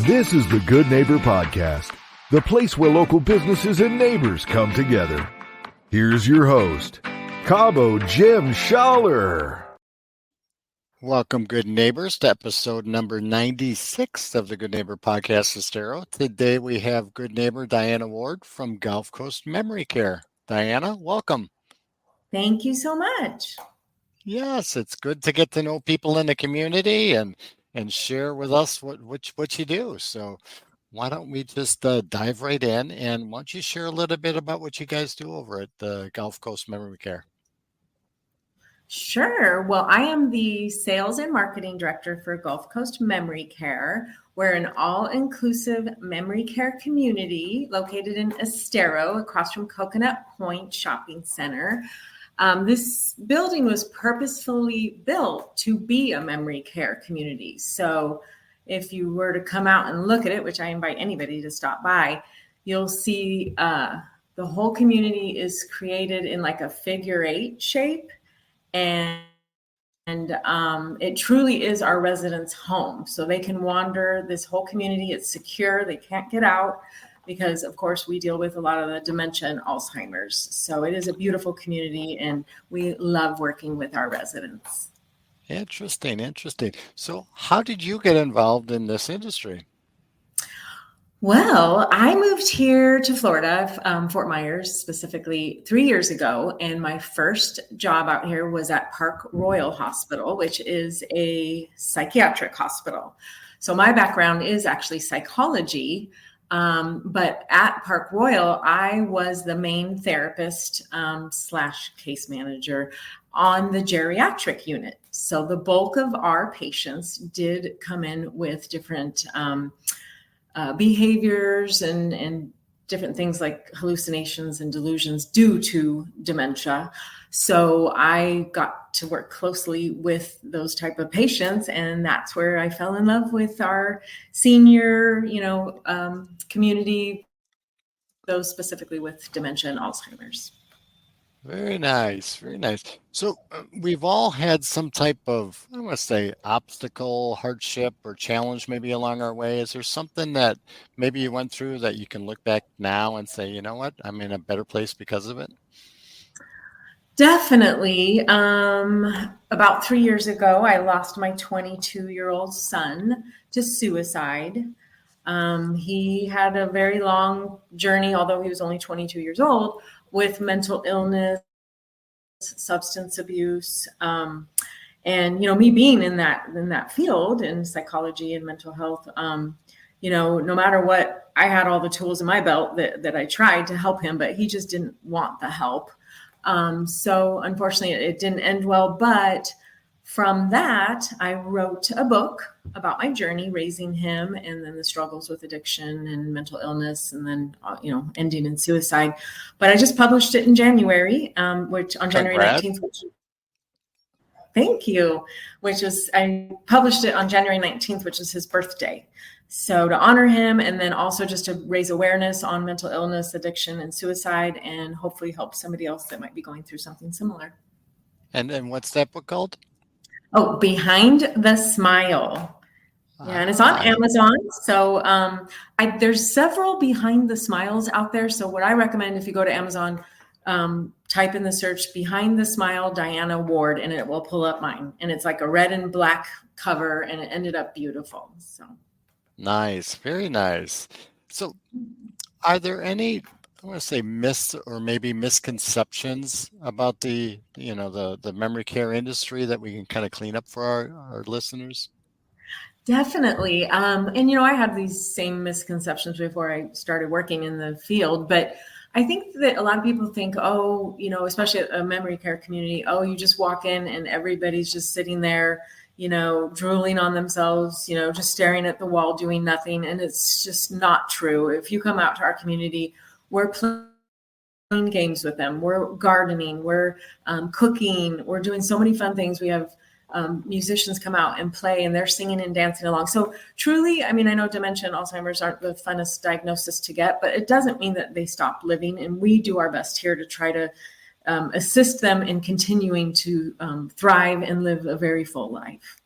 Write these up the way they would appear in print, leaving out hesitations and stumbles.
This is the Good Neighbor Podcast, the place where local businesses and neighbors come together. Here's your host, Cabo Jim Schaller. Welcome, good neighbors, to episode number 96 of the Good Neighbor Podcast, Estero. Today we have good neighbor Diana Ward from Gulf Coast Memory Care. Diana, welcome. Thank you so much. Yes, it's good to get to know people in the community and share with us what you do. So why don't we just dive right in, and why don't you share a little bit about what you guys do over at the Gulf Coast Memory Care? Sure. Well, I am the sales and marketing director for Gulf Coast Memory Care. We're an all-inclusive memory care community located in Estero, across from Coconut Point Shopping Center. This building was purposefully built to be a memory care community. So if you were to come out and look at it, which I invite anybody to stop by, you'll see the whole community is created in like a figure eight shape. And it truly is our residents' home. So they can wander this whole community. It's secure. They can't get out because, of course, we deal with a lot of the dementia and Alzheimer's. So it is a beautiful community, and we love working with our residents. Interesting. So how did you get involved in this industry? Well, I moved here to Florida, Fort Myers specifically, 3 years ago. And my first job out here was at Park Royal Hospital, which is a psychiatric hospital. So my background is actually psychology. But at Park Royal, I was the main therapist / case manager on the geriatric unit. So the bulk of our patients did come in with different behaviors and different things like hallucinations and delusions due to dementia. So I got to work closely with those type of patients, and that's where I fell in love with our senior, community, those specifically with dementia and Alzheimer's. Very nice. So we've all had some type of, I don't want to say obstacle, hardship, or challenge maybe along our way. Is there something that maybe you went through that you can look back now and say, you know what, I'm in a better place because of it? Definitely. About 3 years ago, I lost my 22-year-old son to suicide. He had a very long journey, although he was only 22 years old, with mental illness, substance abuse, and me being in that field in psychology and mental health. No matter what, I had all the tools in my belt that I tried to help him, but he just didn't want the help. So unfortunately, it didn't end well. But from that, I wrote a book about my journey raising him, and then the struggles with addiction and mental illness, and then, ending in suicide. But I just published it in January, January 19th. Thank you. I published it on January 19th, which is his birthday. So to honor him, and then also just to raise awareness on mental illness, addiction, and suicide, and hopefully help somebody else that might be going through something similar. And what's that book called? Oh, Behind the Smile. Yeah, and it's on Amazon. So there's several Behind the Smiles out there. So what I recommend, if you go to Amazon, type in the search Behind the Smile Diana Ward, and it will pull up mine. And it's like a red and black cover, and it ended up beautiful. So nice, very nice. So are there any, I want to say, myths or maybe misconceptions about the memory care industry that we can kind of clean up for our listeners? Definitely. I had these same misconceptions before I started working in the field, but I think that a lot of people think, especially a memory care community, you just walk in and everybody's just sitting there, drooling on themselves, just staring at the wall, doing nothing. And it's just not true. If you come out to our community, we're playing games with them. We're gardening. We're cooking. We're doing so many fun things. We have musicians come out and play, and they're singing and dancing along. So truly, I know dementia and Alzheimer's aren't the funnest diagnosis to get, but it doesn't mean that they stop living. And we do our best here to try to assist them in continuing to thrive and live a very full life.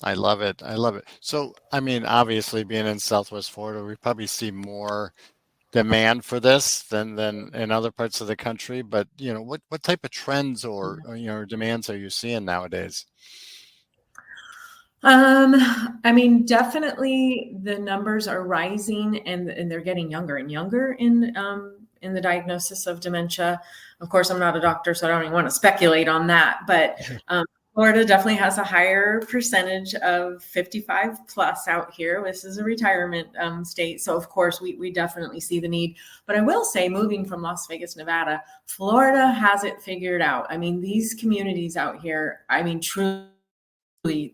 I love it. I love it. So, I mean, obviously, being in Southwest Florida, we probably see more demand for this than in other parts of the country. But what type of trends or demands are you seeing nowadays? Um, I mean, definitely the numbers are rising and they're getting younger and younger in the diagnosis of dementia. Of course, I'm not a doctor, so I don't even want to speculate on that. But Florida definitely has a higher percentage of 55 plus out here. This is a retirement state. So, of course, we definitely see the need. But I will say, moving from Las Vegas, Nevada, Florida has it figured out. I mean, these communities out here, I mean, truly,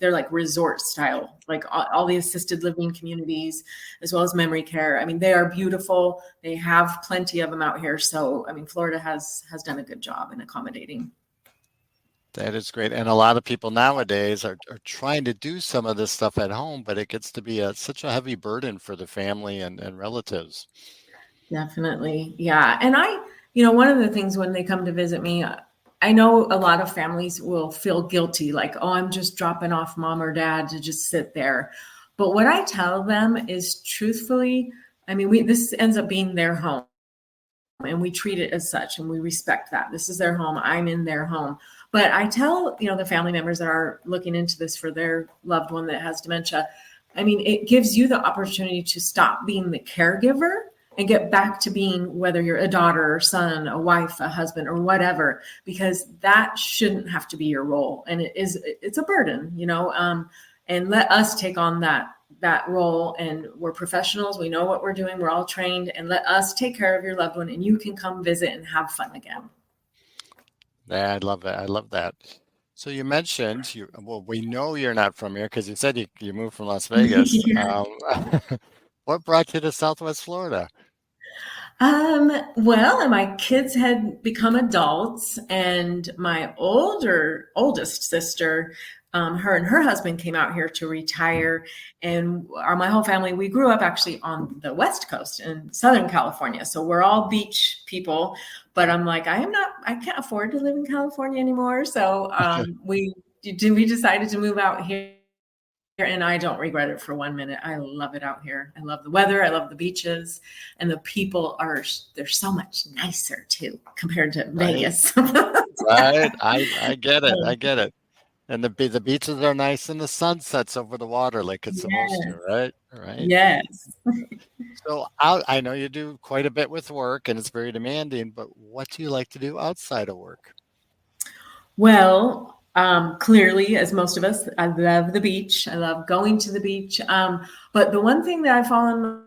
they're like resort style, like all the assisted living communities as well as memory care. I mean, they are beautiful. They have plenty of them out here. So, I mean, Florida has done a good job in accommodating. That is great. And a lot of people nowadays are trying to do some of this stuff at home, but it gets to be such a heavy burden for the family and relatives. Definitely. Yeah. And one of the things when they come to visit me, I know a lot of families will feel guilty, like, oh, I'm just dropping off mom or dad to just sit there. But what I tell them is truthfully, I mean, this ends up being their home and we treat it as such and we respect that. This is their home. I'm in their home. But I tell, the family members that are looking into this for their loved one that has dementia, I mean, it gives you the opportunity to stop being the caregiver and get back to being, whether you're a daughter or son, a wife, a husband, or whatever, because that shouldn't have to be your role. And it's a burden, and let us take on that role. And we're professionals. We know what we're doing. We're all trained, and let us take care of your loved one and you can come visit and have fun again. Yeah, I love that. I love that. So you mentioned well, we know you're not from here because you said you moved from Las Vegas. Yeah. What brought you to Southwest Florida? Well, my kids had become adults, and my oldest sister, her and her husband came out here to retire. And my whole family, we grew up actually on the West Coast in Southern California. So we're all beach people. But I'm like, I can't afford to live in California anymore. So we decided to move out here. And I don't regret it for 1 minute. I love it out here. I love the weather. I love the beaches, and the people they're so much nicer too compared to Right, Vegas. right. I get it. I get it. And the beaches are nice and the sun sets over the water like it's supposed to, Yes. right? Right. Yes. So I know you do quite a bit with work and it's very demanding, but what do you like to do outside of work? Well, clearly, as most of us, I love the beach. I love going to the beach. But the one thing that I've fallen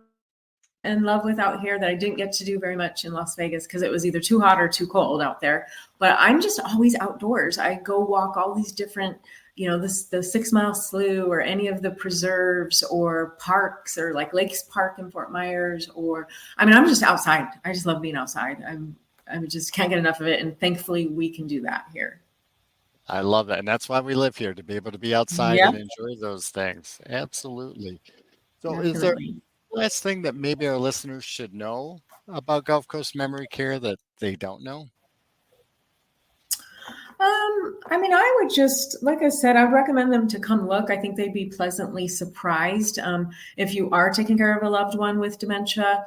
in love with out here that I didn't get to do very much in Las Vegas because it was either too hot or too cold out there. But I'm just always outdoors. I go walk all these different, the 6 Mile Slough or any of the preserves or parks or like Lakes Park in Fort Myers, I'm just outside. I just love being outside. I just can't get enough of it. And thankfully we can do that here. I love that. And that's why we live here, to be able to be outside Yep, and enjoy those things. Absolutely. So is there definitely. last thing that maybe our listeners should know about Gulf Coast Memory Care that they don't know? I would just, like I said, I would recommend them to come look. I think they'd be pleasantly surprised. If you are taking care of a loved one with dementia,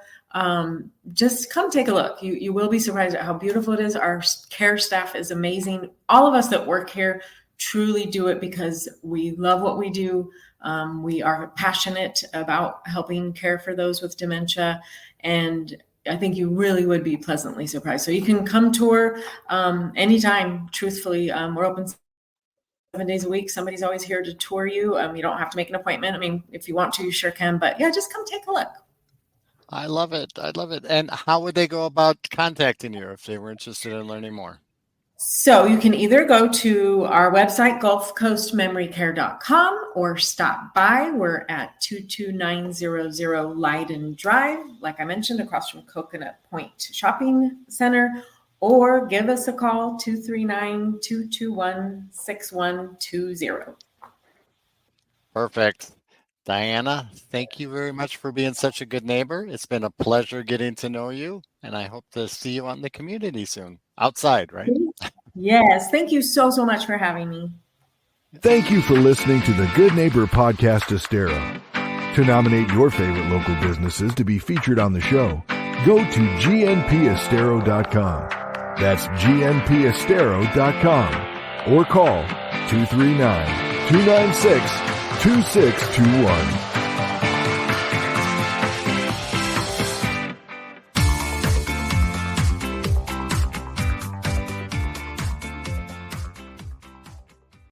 just come take a look. You will be surprised at how beautiful it is. Our care staff is amazing. All of us that work here truly do it because we love what we do. We are passionate about helping care for those with dementia, and I think you really would be pleasantly surprised. So you can come tour anytime. Truthfully, we're open 7 days a week. Somebody's always here to tour you. You don't have to make an appointment. I mean, if you want to, you sure can. But yeah, just come take a look. I love it. I love it. And how would they go about contacting you if they were interested in learning more? So you can either go to our website, gulfcoastmemorycare.com, or stop by. We're at 22900 Leiden Drive, like I mentioned, across from Coconut Point Shopping Center, or give us a call, 239-221-6120. Perfect. Diana, thank you very much for being such a good neighbor. It's been a pleasure getting to know you, and I hope to see you out in the community soon. Outside, right? Yes, thank you so much for having me. Thank you for listening to the Good Neighbor Podcast Estero. To nominate your favorite local businesses to be featured on the show, go to gnpestero.com. That's gnpestero.com. Or call 239-296-2621.